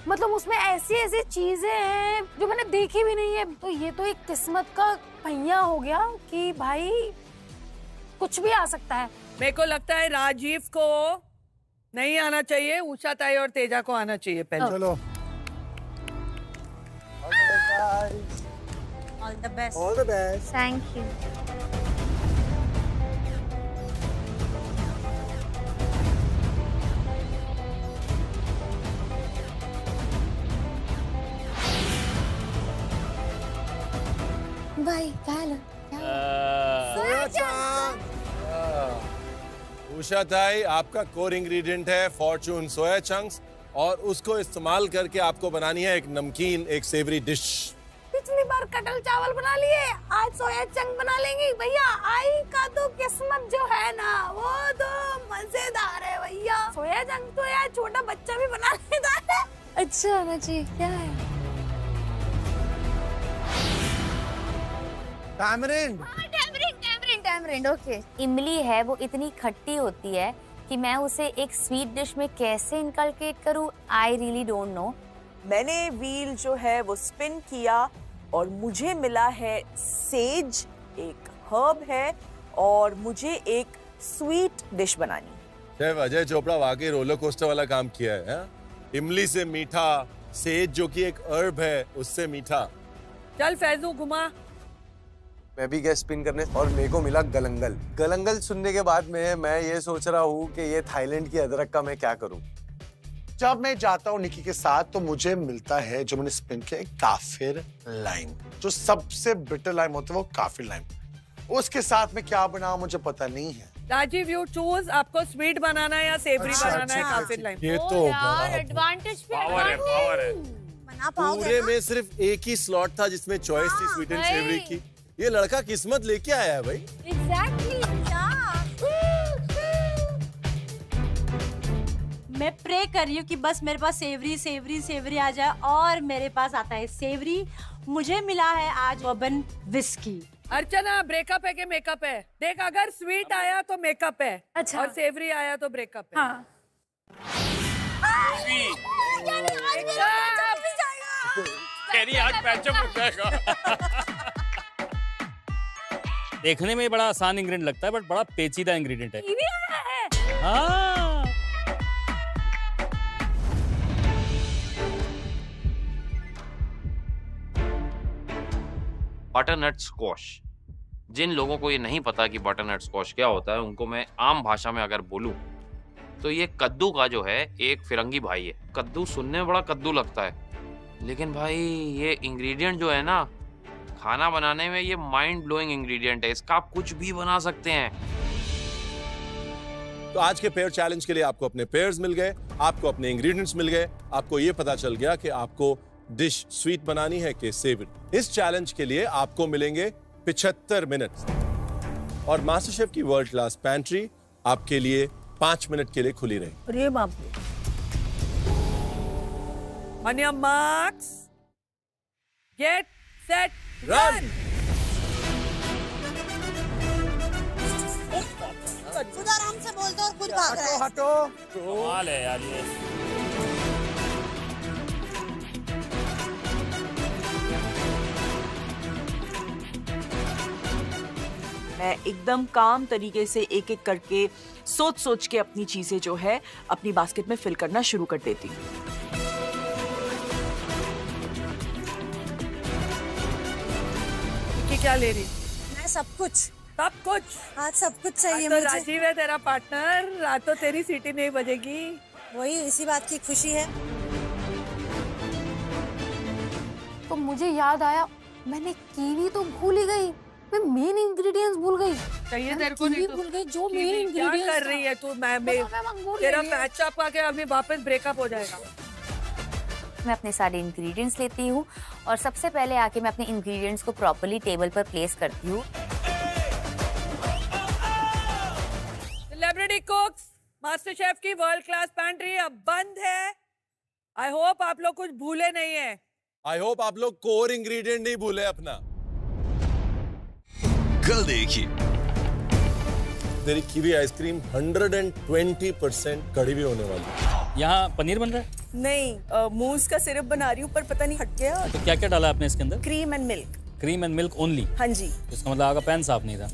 मतलब उसमें ऐसी ऐसी चीजें हैं जो मैंने देखी भी नहीं है। तो ये तो एक किस्मत का पहिया हो गया कि भाई कुछ भी आ सकता है। मेरे को लगता है राजीव को नहीं आना चाहिए, उषा ताई और तेजा को आना चाहिए पहले। चलो all the best. All the best. Thank you. भाई उषा ताई, आपका कोर इंग्रेडिएंट है फॉर्च्यून सोया चंक्स और उसको इस्तेमाल करके आपको बनानी है एक नमकीन, एक सेवरी डिश। पिछली बार कटल चावल बना लिए, आज सोया चंक बना लेंगे भैया। आई का तो किस्मत जो है ना वो तो मजेदार है भैया। सोया चंक तो यार छोटा बच्चा भी बना लेता है। अच्छा आना चाहिए। क्या है? टैमरिंड। Tamarind, okay. इमली है वो इतनी खट्टी होती है कि मैं उसे एक स्वीट डिश में कैसे इनकलकेट करूं, आई रियली डोंट नो। मैंने व्हील जो है वो स्पिन किया और मुझे मिला है सेज, एक हर्ब है और मुझे एक स्वीट डिश बनानी। शेफ अजय चोपड़ा वाकई रोलर कोस्टर वाला काम किया है। इमली से मीठा, सेज जो कि एक हर्ब है उससे मीठा। चल फैजू घुमा। मैं भी गया स्पिन करने और मेरे को मिला गलंगल। गलंगल सुनने के बाद में मैं ये सोच रहा हूँ कि ये थाईलैंड की अदरक का मैं क्या करूँ। जब मैं जाता हूँ निकी के साथ तो मुझे मिलता है जो मैंने स्पिन किया काफिर लाइम, जो सबसे बिटर लाइम होता है वो काफिर लाइम। उसके साथ में क्या बनाऊं मुझे पता नहीं है। राजीव यू चूज, आपको स्वीट बनाना है या सेवरी बनाना है काफिर लाइम। ये तो यार एडवांटेज पे पावर है, पावर है। बना पाओगे पूरे ना? में सिर्फ एक ही स्लॉट था जिसमें चॉइस थी स्वीट एंड सेवरी की। ये लड़का किस्मत लेके आया है भाई। एग्जैक्टली। मैं प्रे कर रही हूँ कि बस मेरे पास सेवरी सेवरी सेवरी आ जाए और मेरे पास आता है सेवरी। मुझे मिला है आज बर्बन विस्की। अर्चना ब्रेकअप है कि मेकअप है? देख, अगर स्वीट आया तो मेकअप है, अच्छा। और सेवरी आया तो ब्रेकअप है। हाँ। तेरी आज पैचअप हो जाएगा। देखने में बड़ा आसान इंग्रेडिएंट लगता है बट बड़ा पेचीदा इंग्रेडिएंट है। कीवी आया है। हाँ। Butternut squash. जिन लोगों को ये नहीं पता कि बटरनट स्क्वॉश क्या होता है, उनको मैं आम भाषा में अगर बोलूं तो ये कद्दू का जो है एक फिरंगी भाई है। कद्दू सुनने में बड़ा कद्दू लगता है, लेकिन भाई ये इंग्रेडिएंट जो है ना, खाना बनाने में ये माइंड ब्लोइंग इंग्रेडिएंट है। इसका आप कुछ भी बना सकते हैं। तो आज के पेयर चैलेंज के लिए आपको अपने पेयर्स मिल गए, आपको अपने इंग्रेडिएंट्स मिल गए, आपको ये पता चल गया कि आपको डिश स्वीट बनानी है कि सेवरी। इस चैलेंज के लिए आपको मिलेंगे 75 मिनट और मास्टर शेफ की वर्ल्ड क्लास पैंट्री आपके लिए 5 मिनट के लिए खुली रही। अरे बाप रे। On your marks, get set, run. खुद आराम से बोल दो और खुद भाग रहा है। हटो। कमाल है यार ये। मैं एकदम काम तरीके से एक एक करके सोच सोच के अपनी चीजें जो है अपनी बास्केट में फिल करना शुरू कर देती हूँ। कि क्या ले रही? मैं सब कुछ। सब कुछ? आज सब कुछ चाहिए तो मुझे। राजीव है तेरा पार्टनर, रात तो तेरी सीटी नहीं बजेगी। वही इसी बात की खुशी है। तो मुझे याद आया, मैंने कीवी तो भूल ही गई, मैं मेन इंग्रेडिएंट्स भूल गई। चाहिए तेरे को नहीं तो भूल गई जो मेन क्या इंग्रेडिएंट्स कर रही है तू? मैं तेरा पैचअप आके अभी वापस ब्रेकअप हो जाएगा। मैं अपने सारे इंग्रेडिएंट्स लेती हूँ और सबसे पहले आके मैं अपने इंग्रेडिएंट्स को प्रॉपर्ली टेबल पर प्लेस करती हूँ। सेलिब्रिटी कुक्स मास्टर शेफ की वर्ल्ड क्लास पैंट्री अब बंद है। आई होप आप लोग कुछ भूले नहीं है। आई होप आप लोग कोर इंग्रेडिएंट नहीं भूले अपना। कल देखिए तेरी कीवी आइसक्रीम 120% कड़ी भी होने वाली है। यहाँ पनीर बन रहा है? नहीं, मूस का सिरप बना रही हूँ पर पता नहीं हट गया। तो क्या क्या डाला आपने इसके अंदर? Cream and milk. Cream and milk only? हाँ जी। इसका मतलब आपका पैन साफ नहीं था।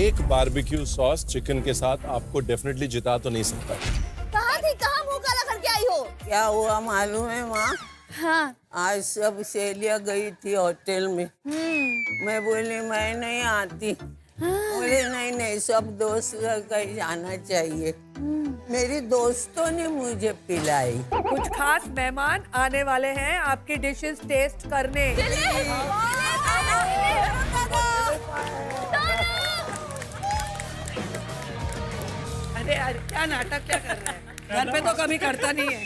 एक बारबेक्यू सॉस चिकन के साथ आपको डेफिनेटली जिता तो नहीं सकता। कहाँ थी, कहाँ मुंह काला करके आई हो? क्या हुआ मालूम है माँ? हाँ। आज सब सहेलियाँ गई थी होटल में। मैं बोली मैं नहीं आती। बोले नहीं सब दोस्त कहीं जाना चाहिए। मेरी दोस्तों ने मुझे पिलाई। कुछ खास मेहमान आने वाले हैं आपकी डिशेस टेस्ट करने। अरे यार क्या नाटक क्या कर रहे हैं? घर पे तो कभी करता नहीं है।